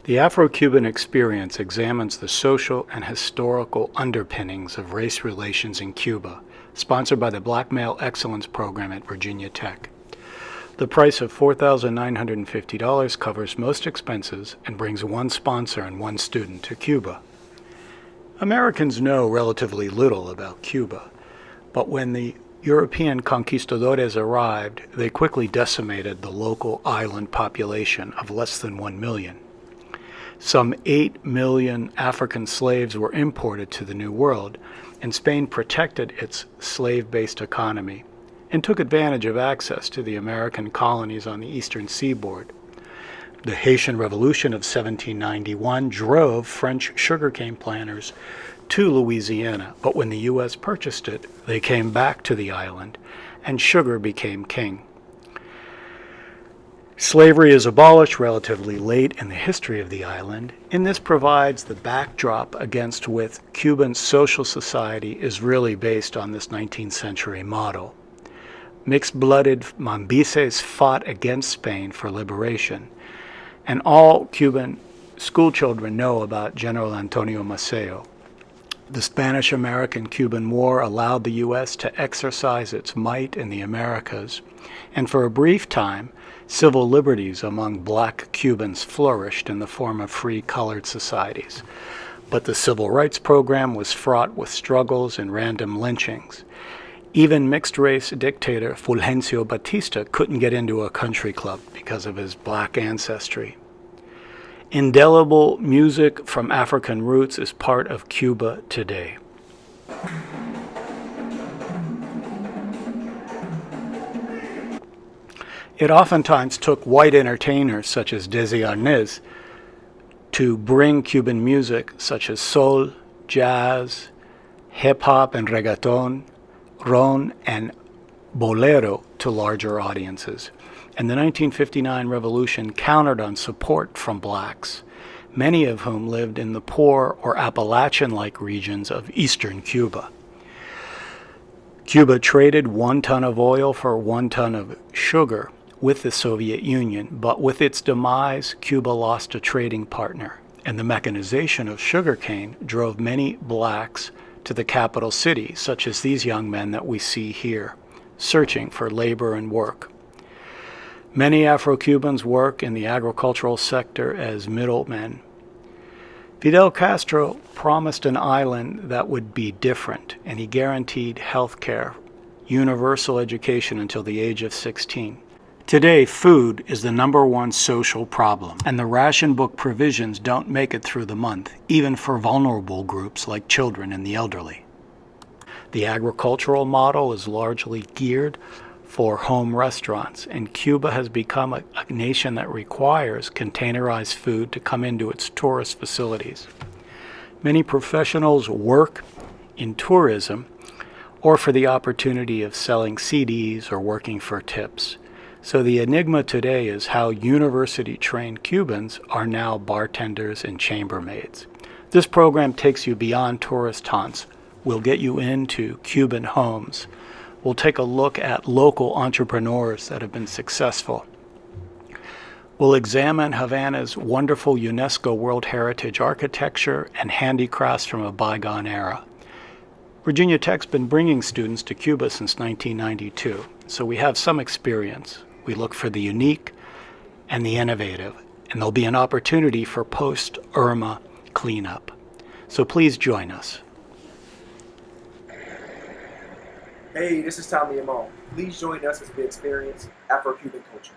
The Afro Cuban Experience examines the social and historical underpinnings of race relations in Cuba, sponsored by the Black Male Excellence Program at Virginia Tech. The price of $4,950 covers most expenses and brings one sponsor and one student to Cuba. Americans know relatively little about Cuba, but when the European conquistadores arrived, they quickly decimated the local island population of less than 1 million. Some 8 million African slaves were imported to the New World, and Spain protected its slave-based economy and took advantage of access to the American colonies on the eastern seaboard. The Haitian Revolution of 1791 drove French sugarcane planters to Louisiana, but when the U.S. purchased it, they came back to the island, and sugar became king. Slavery is abolished relatively late in the history of the island, and this provides the backdrop against which Cuban social society is really based on this 19th century model. Mixed-blooded Mambises fought against Spain for liberation, and all Cuban schoolchildren know about General Antonio Maceo. The Spanish-American-Cuban War allowed the U.S. to exercise its might in the Americas, and for a brief time, civil liberties among black Cubans flourished in the form of free colored societies. But the civil rights program was fraught with struggles and random lynchings. Even mixed-race dictator Fulgencio Batista couldn't get into a country club because of his black ancestry. Indelible music from African roots is part of Cuba today. It oftentimes took white entertainers such as Desi Arnaz to bring Cuban music such as soul, jazz, hip-hop and reggaeton, ron, and bolero to larger audiences. And the 1959 revolution countered on support from blacks, many of whom lived in the poor or Appalachian-like regions of eastern Cuba. Cuba traded 1 ton of oil for 1 ton of sugar with the Soviet Union, but with its demise, Cuba lost a trading partner, and the mechanization of sugarcane drove many blacks to the capital city, such as these young men that we see here, searching for labor and work. Many Afro-Cubans work in the agricultural sector as middlemen. Fidel Castro promised an island that would be different, and he guaranteed health care, universal education until the age of 16. Today, food is the #1 social problem, and the ration book provisions don't make it through the month, even for vulnerable groups like children and the elderly. The agricultural model is largely geared for home restaurants, and Cuba has become a nation that requires containerized food to come into its tourist facilities. Many professionals work in tourism or for the opportunity of selling CDs or working for tips. So the enigma today is how university-trained Cubans are now bartenders and chambermaids. This program takes you beyond tourist haunts. We'll get you into Cuban homes. We'll take a look at local entrepreneurs that have been successful. We'll examine Havana's wonderful UNESCO World Heritage architecture and handicrafts from a bygone era. Virginia Tech's been bringing students to Cuba since 1992, so we have some experience. We look for the unique and the innovative, and there'll be an opportunity for post-Irma cleanup. So please join us. Hey, this is Tommy Amal. Please join us as we experience Afro-Cuban culture.